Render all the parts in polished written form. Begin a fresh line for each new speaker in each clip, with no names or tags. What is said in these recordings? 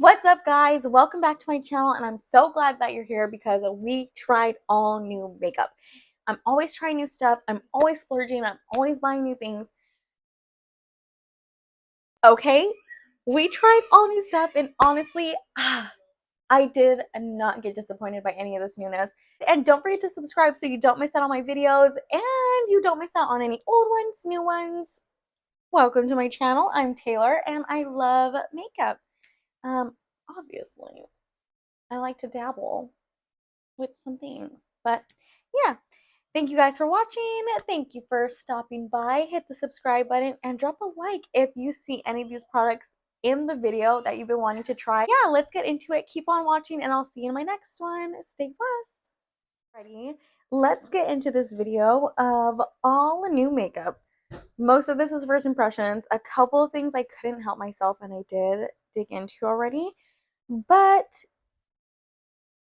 What's up, guys? Welcome back to my channel, and I'm so glad that you're here because we tried all new makeup. I'm always trying new stuff. I'm always splurging. I'm always buying new things. Okay, we tried all new stuff, and honestly, I did not get disappointed by any of this newness. And don't forget to subscribe so you don't miss out on my videos and you don't miss out on any old ones, new ones. Welcome to my channel. I'm Taylor, and I love makeup. Obviously, I like to dabble with some things. But yeah, thank you guys for watching. Thank you for stopping by. Hit the subscribe button and drop a like if you see any of these products in the video that you've been wanting to try. Yeah, let's get into it. Keep on watching, and I'll see you in my next one. Stay blessed. Ready? Let's get into this video of all new makeup. Most of this is first impressions. A couple of things I couldn't help myself and I did dig into already, but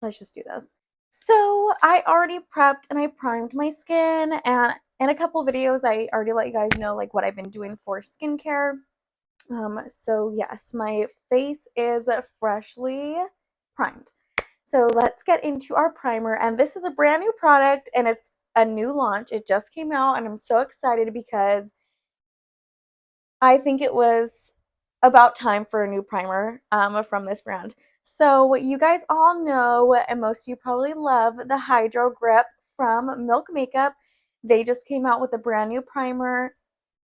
let's just do this. So I already prepped and I primed my skin, and in a couple videos I already let you guys know like what I've been doing for skincare. So yes, my face is freshly primed. So let's get into our primer, and this is a brand new product and it's a new launch. It just came out and I'm so excited because I think it was about time for a new primer from this brand. So you guys all know, and most of you probably love, the Hydro Grip from Milk Makeup. They just came out with a brand new primer.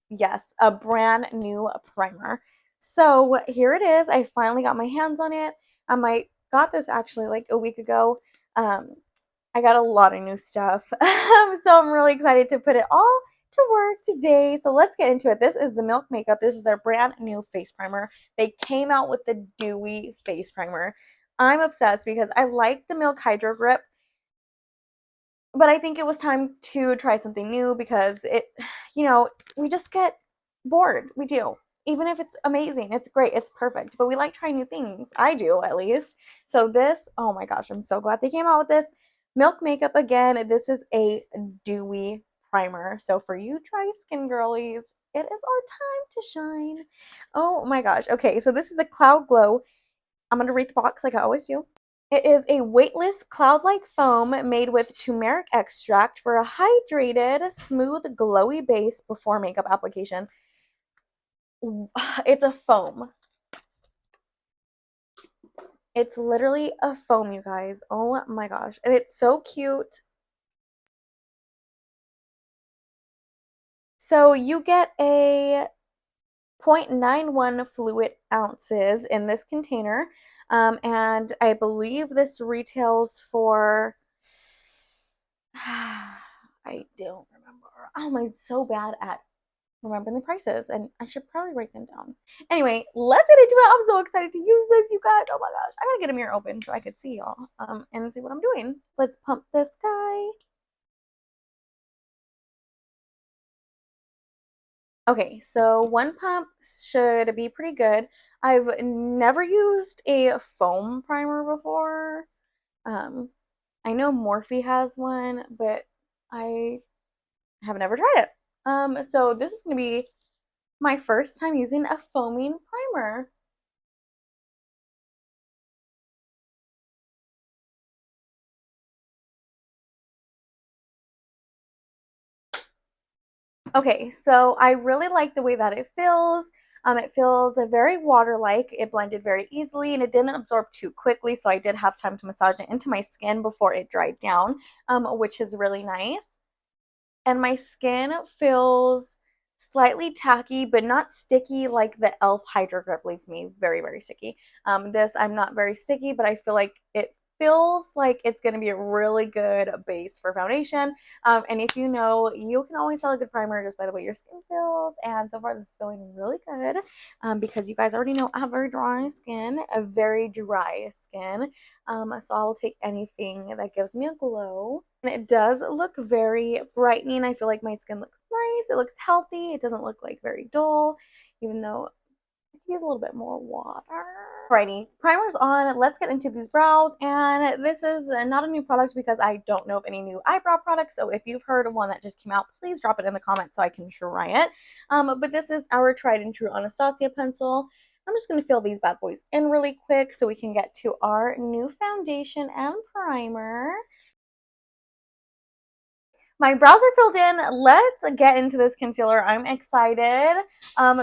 Yes, a brand new primer. So here it is. I finally got my hands on it. I got this actually like a week ago. I got a lot of new stuff. So I'm really excited to put it all to work today. So let's get into it. This is the Milk Makeup. This is their brand new face primer. They came out with the dewy face primer. I'm obsessed because I like the Milk Hydro Grip, but I think it was time to try something new because we just get bored. We do. Even if it's amazing, it's great, it's perfect, but we like trying new things. I do, at least. So this, oh my gosh, I'm so glad they came out with this. Milk Makeup, again, this is a dewy primer. So for you dry skin girlies, it is our time to shine. Oh my gosh. Okay, so this is the Cloud Glow. I'm going to rate the box like I always do. It is a weightless cloud-like foam made with turmeric extract for a hydrated, smooth, glowy base before makeup application. It's a foam. It's literally a foam, you guys. Oh my gosh. And it's so cute. So you get a 0.91 fluid ounces in this container. And I believe this retails for, I don't remember. Oh, I'm so bad at remembering the prices, and I should probably write them down. Anyway, let's get into it. I'm so excited to use this, you guys. Oh my gosh. I gotta get a mirror open so I could see y'all and see what I'm doing. Let's pump this guy. Okay, so one pump should be pretty good. I've never used a foam primer before. Um, I know Morphe has one, but I have never tried it. So this is gonna be my first time using a foaming primer. Okay, so I really like the way that it feels. It feels very water-like. It blended very easily and it didn't absorb too quickly, so I did have time to massage it into my skin before it dried down, which is really nice. And my skin feels slightly tacky, but not sticky like the e.l.f. Hydro Grip leaves me very, very sticky. This, I'm not very sticky, but I feel like it feels like it's going to be a really good base for foundation. And if you know, you can always tell a good primer just by the way your skin feels. And so far, this is feeling really good because you guys already know I have very dry skin, a very dry skin. So I will take anything that gives me a glow. And it does look very brightening. I feel like my skin looks nice. It looks healthy. It doesn't look like very dull, even though I could use a little bit more water. Alrighty, primer's on. Let's get into these brows. And this is not a new product because I don't know of any new eyebrow products. So if you've heard of one that just came out, please drop it in the comments so I can try it. But this is our tried and true Anastasia pencil. I'm just going to fill these bad boys in really quick so we can get to our new foundation and primer. My brows are filled in. Let's get into this concealer. I'm excited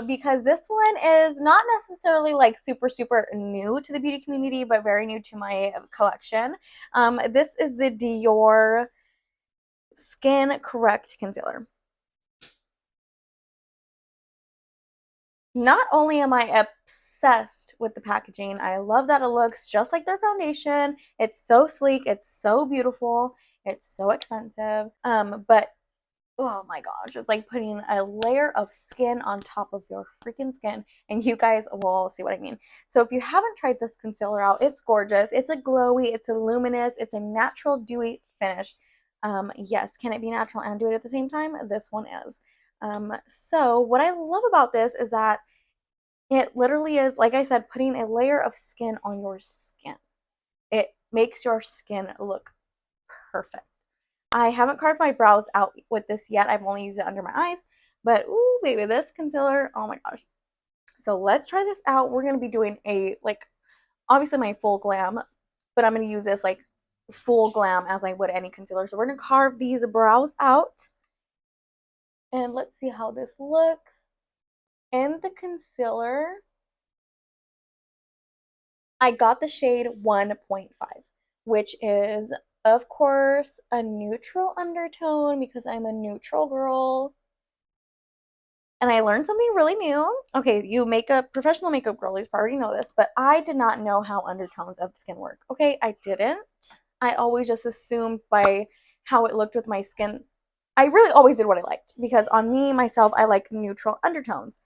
because this one is not necessarily like super new to the beauty community, but very new to my collection. This is the Dior Skin Correct Concealer. Not only am I obsessed with the packaging, I love that it looks just like their foundation. It's so sleek, it's so beautiful, it's so expensive. But oh my gosh, it's like putting a layer of skin on top of your freaking skin, and you guys will see what I mean. So if you haven't tried this concealer out, it's gorgeous. It's a glowy, it's a luminous, it's a natural dewy finish. Yes, can it be natural and do it at the same time? This one is. So what I love about this is that it literally is, like I said, putting a layer of skin on your skin. It makes your skin look perfect. I haven't carved my brows out with this yet. I've only used it under my eyes. But, ooh, baby, this concealer, oh my gosh. So let's try this out. We're going to be doing a, like, obviously my full glam, but I'm going to use this, like, full glam as I would any concealer. So we're going to carve these brows out. And let's see how this looks. In the concealer, I got the shade 1.5, which is, of course, a neutral undertone because I'm a neutral girl. And I learned something really new. Okay, you professional makeup girlies already know this, but I did not know how undertones of the skin work. Okay, I didn't. I always just assumed by how it looked with my skin. I really always did what I liked because on me, myself, I like neutral undertones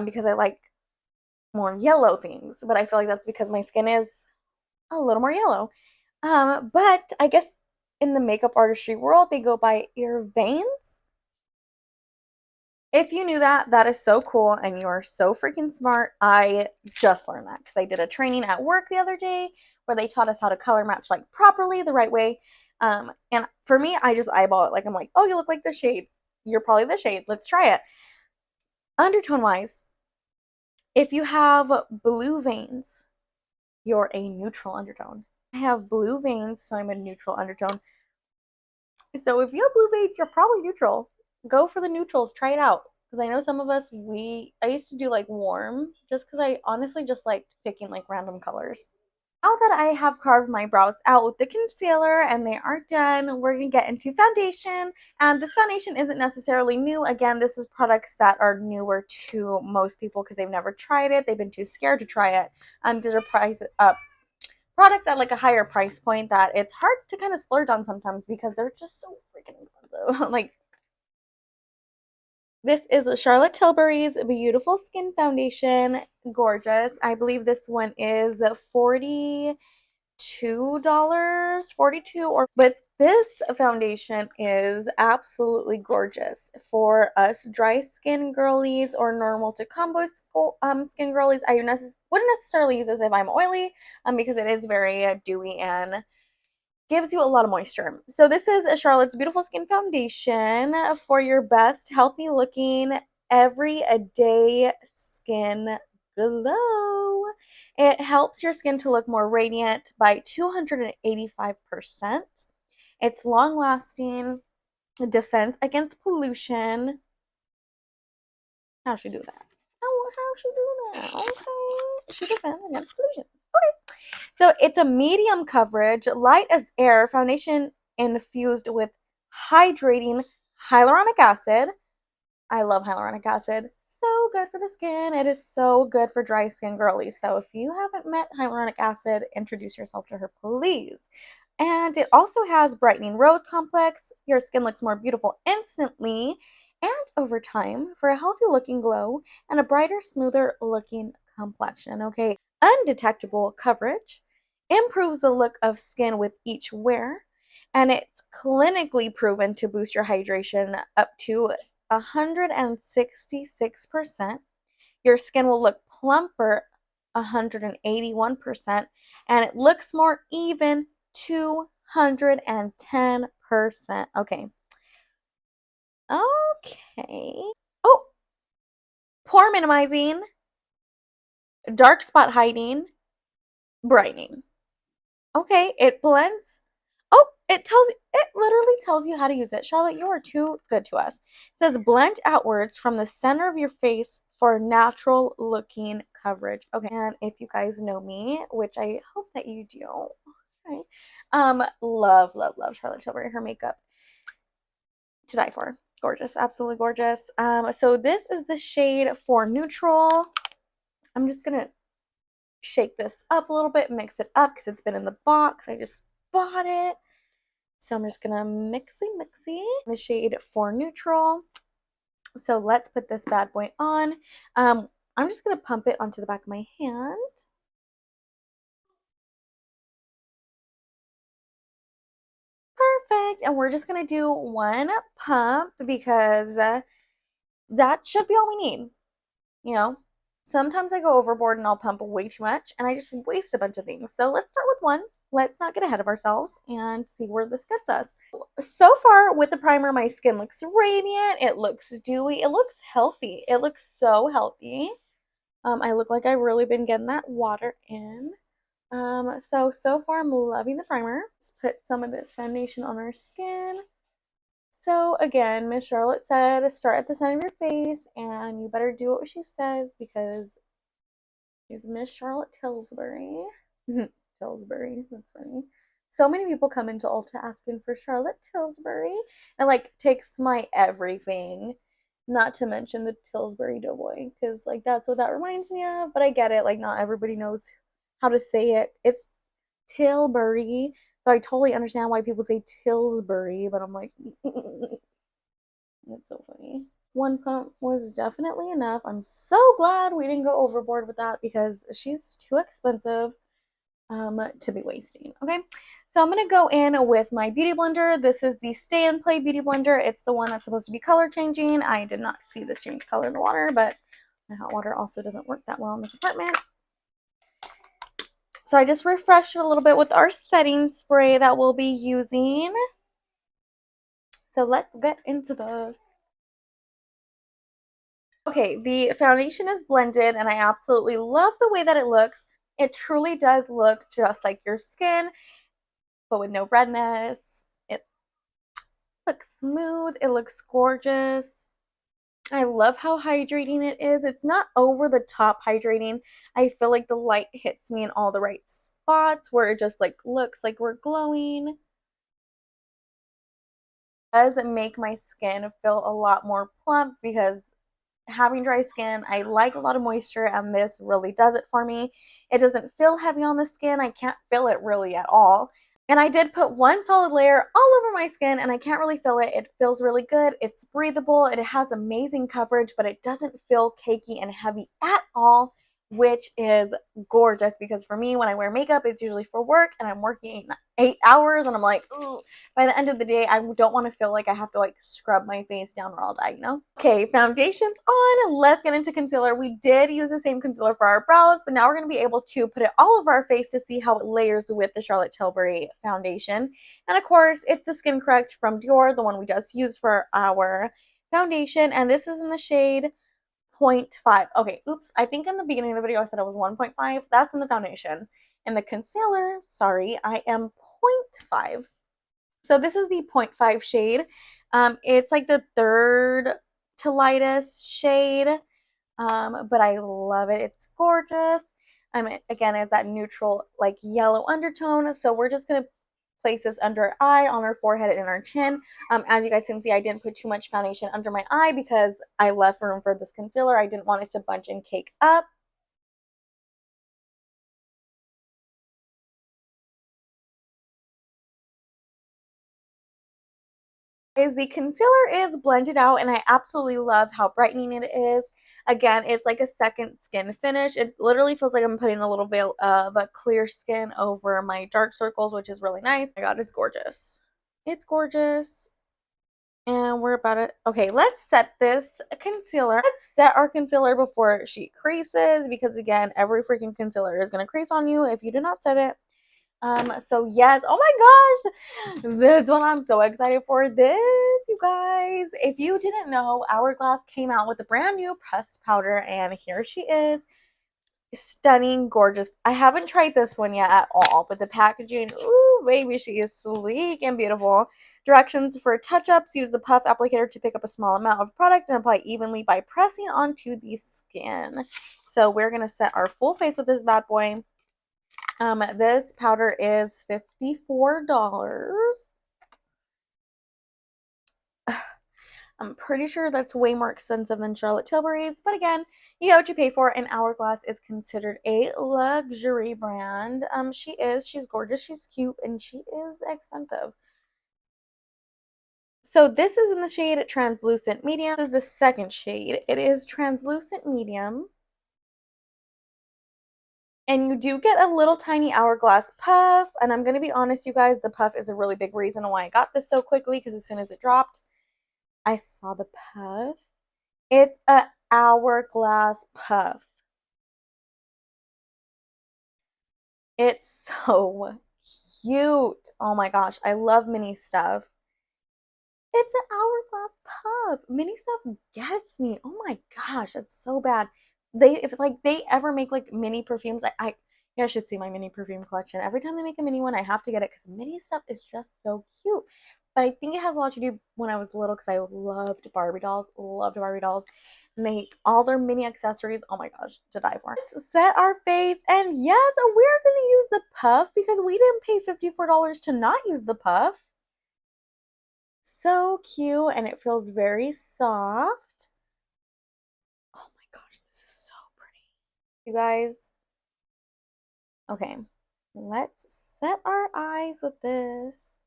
because I like more yellow things. But I feel like that's because my skin is a little more yellow. But I guess in the makeup artistry world, they go by ear veins. If you knew that, that is so cool and you are so freaking smart. I just learned that because I did a training at work the other day where they taught us how to color match like properly the right way. And for me, I just eyeball it. Like I'm like, oh, you look like this shade. You're probably this shade. Let's try it. Undertone wise, if you have blue veins, you're a neutral undertone. I have blue veins, so I'm a neutral undertone. So if you have blue veins, you're probably neutral. Go for the neutrals. Try it out. Because I know some of us, I used to do like warm just because I honestly just liked picking like random colors. Now that I have carved my brows out with the concealer and they are done, we're going to get into foundation. And this foundation isn't necessarily new. Again, this is products that are newer to most people because they've never tried it. They've been too scared to try it. These are products at like a higher price point that it's hard to kind of splurge on sometimes because they're just so freaking expensive. Like this is Charlotte Tilbury's Beautiful Skin Foundation. Gorgeous. I believe this one is $42, 42 or but this foundation is absolutely gorgeous for us dry skin girlies or normal to combo skin girlies. I wouldn't necessarily use this if I'm oily because it is very dewy and gives you a lot of moisture. So this is a Charlotte's Beautiful Skin Foundation for your best healthy looking everyday skin glow. It helps your skin to look more radiant by 285%. It's long lasting, defense against pollution. How'd she do that? How'd she do that? Okay. She defends against pollution. Okay. So it's a medium coverage, light as air foundation infused with hydrating hyaluronic acid. I love hyaluronic acid. So good for the skin. It is so good for dry skin girlies. So if you haven't met hyaluronic acid, introduce yourself to her, please. And it also has brightening rose complex. Your skin looks more beautiful instantly and over time for a healthy looking glow and a brighter, smoother looking complexion. Okay, undetectable coverage improves the look of skin with each wear, and it's clinically proven to boost your hydration up to 166%. Your skin will look plumper 181%, and it looks more even 210%. Okay. Okay. Oh, pore minimizing. dark spot hiding, brightening. Okay, it blends. Oh, it literally tells you how to use it. Charlotte, you are too good to us. It says blend outwards from the center of your face for natural looking coverage. Okay, and if you guys know me, which I hope that you do, okay, love Charlotte Tilbury, her makeup to die for. Gorgeous, absolutely gorgeous. So this is the shade for neutral. I'm just gonna shake this up a little bit, mix it up because it's been in the box. I just bought it. So I'm just gonna mixy the shade for neutral. So let's put this bad boy on. I'm just gonna pump it onto the back of my hand. Perfect. And we're just gonna do one pump because that should be all we need. You know, sometimes I go overboard and I'll pump way too much and I just waste a bunch of things. So let's start with one. Let's not get ahead of ourselves and see where this gets us. So far with the primer, my skin looks radiant. It looks dewy. It looks healthy. It looks so healthy. I look like I've really been getting that water in. So far I'm loving the primer. Let's put some of this foundation on our skin. So again, Miss Charlotte said start at the center of your face and you better do what she says because she's Miss Charlotte Tilbury. Tilbury, that's funny. So many people come into Ulta asking for Charlotte Tilbury and like takes my everything. Not to mention the Tilbury Doughboy because like that's what that reminds me of. But I get it, like not everybody knows how to say it. It's Tilbury. So I totally understand why people say Tilbury, but I'm like, that's so funny. One pump was definitely enough. I'm so glad we didn't go overboard with that because she's too expensive to be wasting. Okay, so I'm gonna go in with my beauty blender. This is the Stay and Play beauty blender. It's the one that's supposed to be color changing. I did not see this change color in the water, but the hot water also doesn't work that well in this apartment. So I just refreshed it a little bit with our setting spray that we'll be using. So let's get into this. Okay, the foundation is blended and I absolutely love the way that it looks. It truly does look just like your skin, but with no redness. It looks smooth. It looks gorgeous. I love how hydrating it is. It's not over the top hydrating. I feel like the light hits me in all the right spots where it just like looks like we're glowing. It does make my skin feel a lot more plump because having dry skin, I like a lot of moisture and this really does it for me. It doesn't feel heavy on the skin. I can't feel it really at all. And I did put one solid layer all over my skin and I can't really feel it. It feels really good. It's breathable. It has amazing coverage, but it doesn't feel cakey and heavy at all, which is gorgeous because for me, when I wear makeup, it's usually for work and I'm working 8 hours and I'm like, ooh, by the end of the day, I don't want to feel like I have to like scrub my face down or I'll die, you know? Okay, foundation's on. Let's get into concealer. We did use the same concealer for our brows, but now we're going to be able to put it all over our face to see how it layers with the Charlotte Tilbury foundation. And of course, it's the Skin Correct from Dior, the one we just used for our foundation. And this is in the shade 0.5. Okay, oops. I think in the beginning of the video I said it was 1.5. That's in the foundation. In the concealer, sorry, I am 0.5. So this is the 0.5 shade. It's like the third to lightest shade, but I love it. It's gorgeous. Again, it's that neutral like yellow undertone. So we're just gonna place this under our eye, on our forehead, and our chin. As you guys can see, I didn't put too much foundation under my eye because I left room for this concealer. I didn't want it to bunch and cake up. The concealer is blended out and I absolutely love how brightening it is. Again, it's like a second skin finish. It literally feels like I'm putting a little veil of a clear skin over my dark circles, which is really nice. Oh my god, it's gorgeous. It's gorgeous. And we're about to, okay, let's set this concealer. Let's set our concealer before she creases because again, every freaking concealer is going to crease on you if you do not set it. So yes, oh my gosh, this one I'm so excited for this, you guys. If you didn't know, Hourglass came out with a brand new pressed powder and here she is. Stunning, gorgeous. I haven't tried this one yet at all, but the packaging, ooh, baby, she is sleek and beautiful. Directions for touch-ups: use the puff applicator to pick up a small amount of product and apply evenly by pressing onto the skin. So we're gonna set our full face with this bad boy. This powder is $54. I'm pretty sure that's way more expensive than Charlotte Tilbury's, but again, you get what you pay for, and Hourglass is considered a luxury brand. She's gorgeous, she's cute, and she is expensive. So this is in the shade Translucent Medium. This is the second shade. It is Translucent Medium. And you do get a little tiny Hourglass puff, and I'm going to be honest, you guys, the puff is a really big reason why I got this so quickly, because as soon as it dropped, I saw the puff. It's a Hourglass puff. It's so cute. Oh my gosh, I love mini stuff. It's an Hourglass puff. Mini stuff gets me. Oh my gosh, that's so bad. If like they ever make like mini perfumes, you guys should see my mini perfume collection. Every time they make a mini one, I have to get it because mini stuff is just so cute. But I think it has a lot to do when I was little because I loved Barbie dolls, loved Barbie dolls. And they all their mini accessories, oh my gosh, to die for. Let's set our face, and yes, we're gonna use the puff because we didn't pay $54 to not use the puff. So cute, and it feels very soft. Oh my gosh, this is so pretty. You guys, okay, let's set our eyes with this.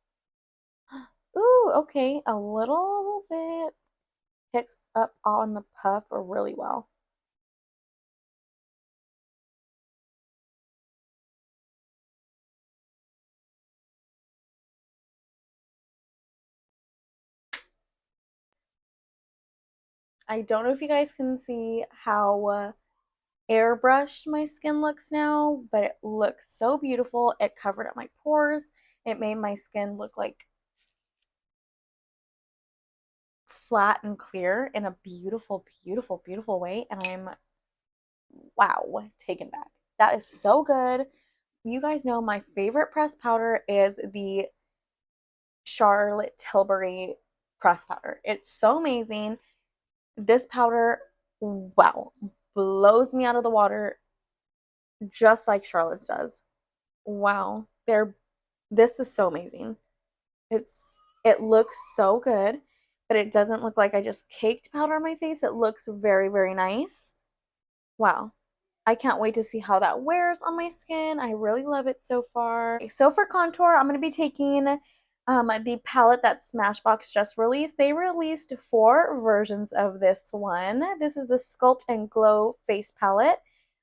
Ooh, okay, a little bit picks up on the puff really well. I don't know if you guys can see how airbrushed my skin looks now, but it looks so beautiful. It covered up my pores. It made my skin look like flat and clear in a beautiful, beautiful, beautiful way. And I'm, wow, taken back. That is so good. You guys know my favorite pressed powder is the Charlotte Tilbury pressed powder. It's so amazing. This powder, wow, blows me out of the water just like Charlotte's does. Wow. This is so amazing. It looks so good, but it doesn't look like I just caked powder on my face. It looks very, very nice. Wow. I can't wait to see how that wears on my skin. I really love it so far. So for contour, I'm going to be taking the palette that Smashbox just released. They released 4 versions of this one. This is the Sculpt and Glow Face Palette.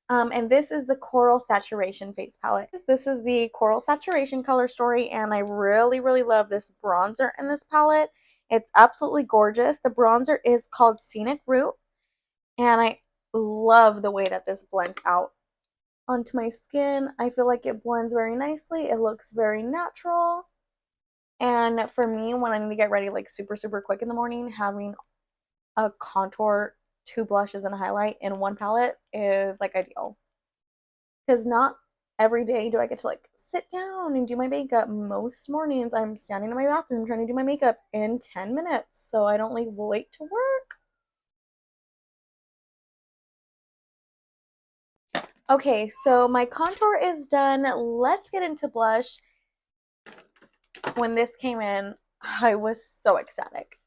And this is the Coral Saturation Face Palette. This is the Coral Saturation color story, and I really, really love this bronzer in this palette. It's absolutely gorgeous. The bronzer is called Scenic Route, and I love the way that this blends out onto my skin. I feel like it blends very nicely. It looks very natural. And for me, when I need to get ready like super, super quick in the morning, having a contour, 2 blushes, and a highlight in one palette is like ideal. Because not every day do I get to like sit down and do my makeup. Most mornings I'm standing in my bathroom trying to do my makeup in 10 minutes so I don't leave late to work. Okay, so my contour is done. Let's get into blush. When this came in, I was so ecstatic.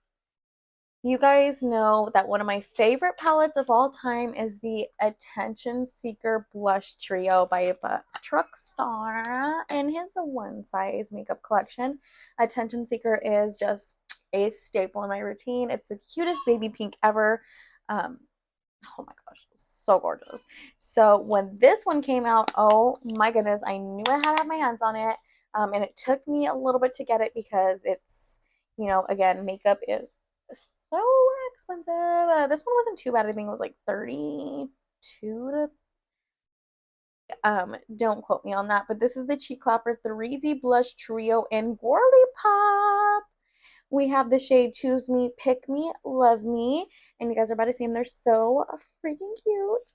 You guys know that one of my favorite palettes of all time is the Attention Seeker Blush Trio by Truckstar in his one size makeup collection. Attention Seeker is just a staple in my routine. It's the cutest baby pink ever. Oh my gosh, so gorgeous. So when this one came out, oh my goodness, I knew I had to have my hands on it. And it took me a little bit to get it because it's, again, makeup is so expensive. This one wasn't too bad. I think it was like 32 to don't quote me on that, but this is the Cheek Clapper 3D Blush Trio in Gworly Pop. We have the shade Choose Me, Pick Me, Love Me, and you guys are about to see them. They're so freaking cute.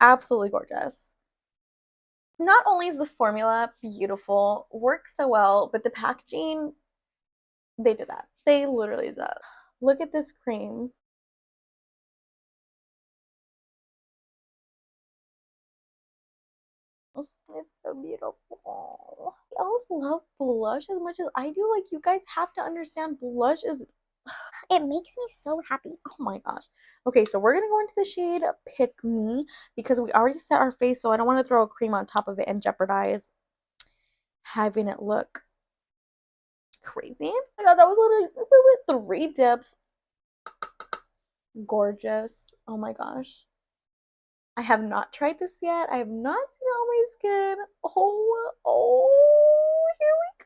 Absolutely gorgeous. Not only is the formula beautiful, works so well, but the packaging, they did that. They literally did that. Look at this cream. It's so beautiful. I also love blush as much as I do. Like, you guys have to understand blush is, it makes me so happy. Oh my gosh. Okay, so we're gonna go into the shade Pick Me because we already set our face, so I don't want to throw a cream on top of it and jeopardize having it look crazy. Oh my god, that was literally 3 dips. Gorgeous. Oh my gosh. I have not tried this yet. I have not seen it on my skin. Here we go.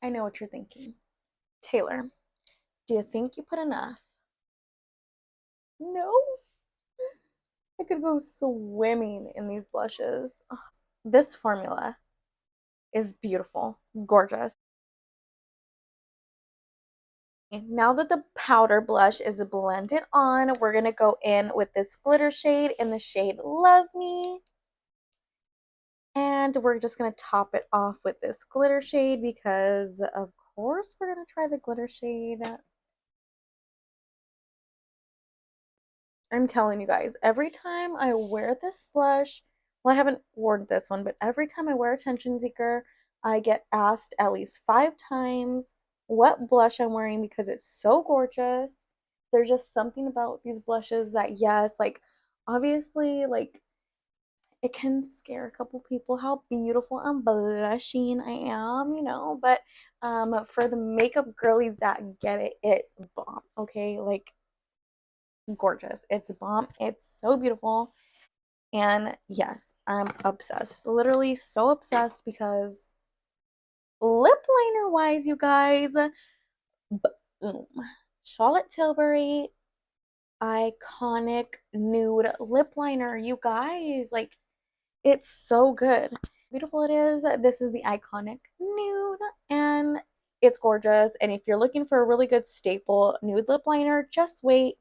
I know what you're thinking. Taylor, do you think you put enough? No. I could go swimming in these blushes. Ugh. This formula is beautiful, gorgeous. Now that the powder blush is blended on, we're going to go in with this glitter shade in the shade Love Me. And we're just going to top it off with this glitter shade because, of course, we're going to try the glitter shade. I'm telling you guys, every time I wear this blush, well, I haven't worn this one, but every time I wear Attention Seeker, I get asked at least 5 times what blush I'm wearing because it's so gorgeous. There's just something about these blushes that, yes, like, obviously, like, it can scare a couple people how beautiful and blushing I am, but for the makeup girlies that get it, it's bomb, okay? Like, gorgeous. It's bomb. It's so beautiful. And yes, I'm obsessed. Literally so obsessed because lip liner wise, you guys, boom. Charlotte Tilbury iconic nude lip liner, you guys. Like, it's so good. Beautiful it is. This is the iconic nude and it's gorgeous. And if you're looking for a really good staple nude lip liner, just wait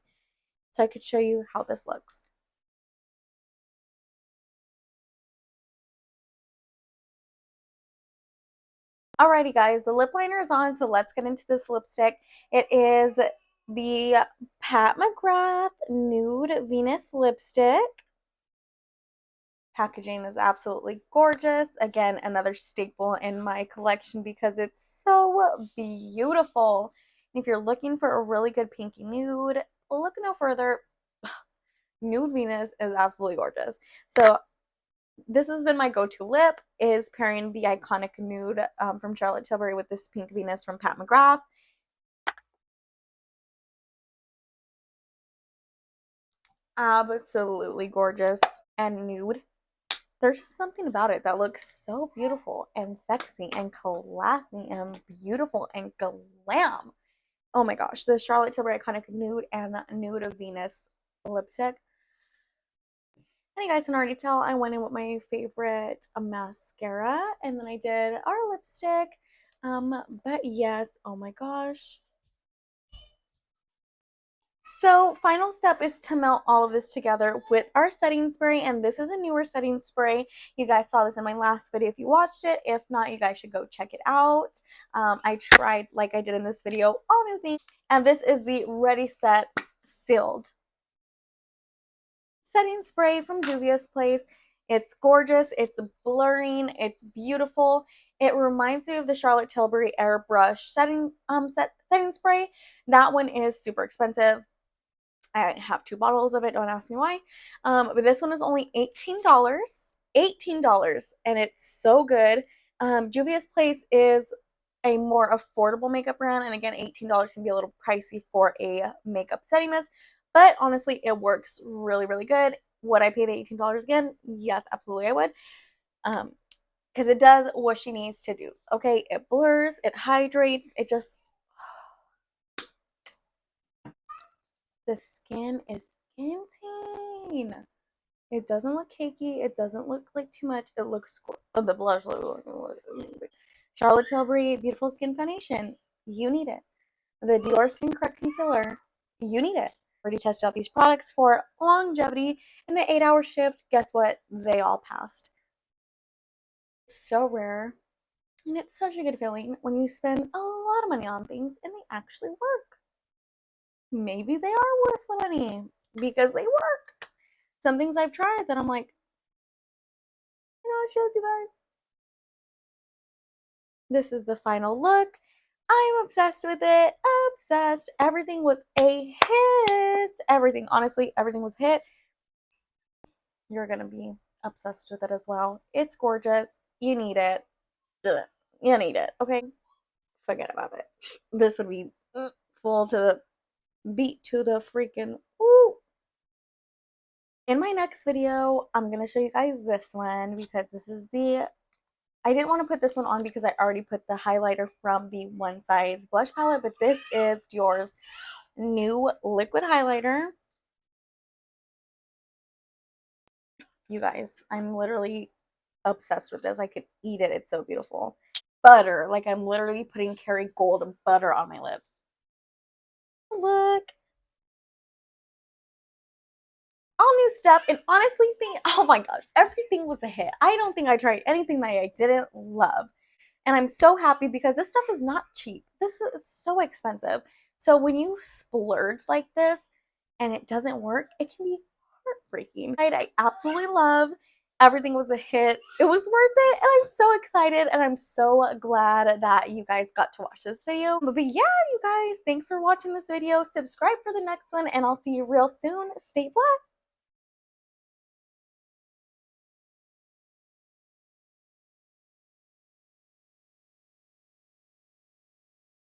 so I could show you how this looks. Alrighty guys, the lip liner is on, so let's get into this lipstick. It is the Pat McGrath Nude Venus lipstick. Packaging is absolutely gorgeous. Again, another staple in my collection because it's so beautiful. And if you're looking for a really good pinky nude, look no further. Nude Venus is absolutely gorgeous. So this has been my go-to lip, is pairing the iconic nude from Charlotte Tilbury with this pink Venus from Pat McGrath. Absolutely gorgeous and nude. There's just something about it that looks so beautiful and sexy and classy and beautiful and glam. Oh my gosh, the Charlotte Tilbury iconic nude and nude of Venus lipstick. And you guys can already tell I went in with my favorite mascara and then I did our lipstick. But yes, oh my gosh. So final step is to melt all of this together with our setting spray, and this is a newer setting spray. You guys saw this in my last video if you watched it. If not, you guys should go check it out. I tried, like I did in this video, all new things, and this is the Ready Set Sealed setting spray from Juvia's Place. It's gorgeous, it's blurring, it's beautiful. It reminds me of the Charlotte Tilbury Airbrush setting spray. That one is super expensive. I have 2 bottles of it, don't ask me why. But this one is only $18. $18, and it's so good. Juvia's Place is a more affordable makeup brand, and again, $18 can be a little pricey for a makeup setting mist, but honestly, it works really, really good. Would I pay the $18 again? Yes, absolutely I would. Because it does what she needs to do. Okay, it blurs, it hydrates, it just, the skin is skinting. It doesn't look cakey. It doesn't look like too much. It looks cool. Oh, the blush. Charlotte Tilbury Beautiful Skin Foundation. You need it. the Dior Skin Correct Concealer. You need it. Already tested out these products for longevity and the 8-hour shift. Guess what? They all passed. It's so rare. And it's such a good feeling when you spend a lot of money on things and they actually work. Maybe they are worth the money because they work. Some things I've tried that I'm like, it shows you guys. This is the final look. I'm obsessed with it. Obsessed. Everything was a hit. Everything, honestly, everything was a hit. You're gonna be obsessed with it as well. It's gorgeous. You need it. You need it. Okay? Forget about it. This would be full to the beat to the freaking woo. In my next video, I'm gonna show you guys this one because this is the I didn't want to put this one on because I already put the highlighter from the One Size blush palette, but this is Dior's new liquid highlighter. You guys, I'm literally obsessed with this. I could eat it. It's so beautiful. Butter, like I'm literally putting Kerrygold butter on my lips. Look. All new stuff, and honestly, oh my gosh, everything was a hit. I don't think I tried anything that I didn't love. And I'm so happy because this stuff is not cheap. This is so expensive. So when you splurge like this and it doesn't work, it can be heartbreaking. I absolutely love. Everything was a hit. It was worth it. And I'm so excited. And I'm so glad that you guys got to watch this video. But yeah, you guys, thanks for watching this video. Subscribe for the next one. And I'll see you real soon. Stay blessed.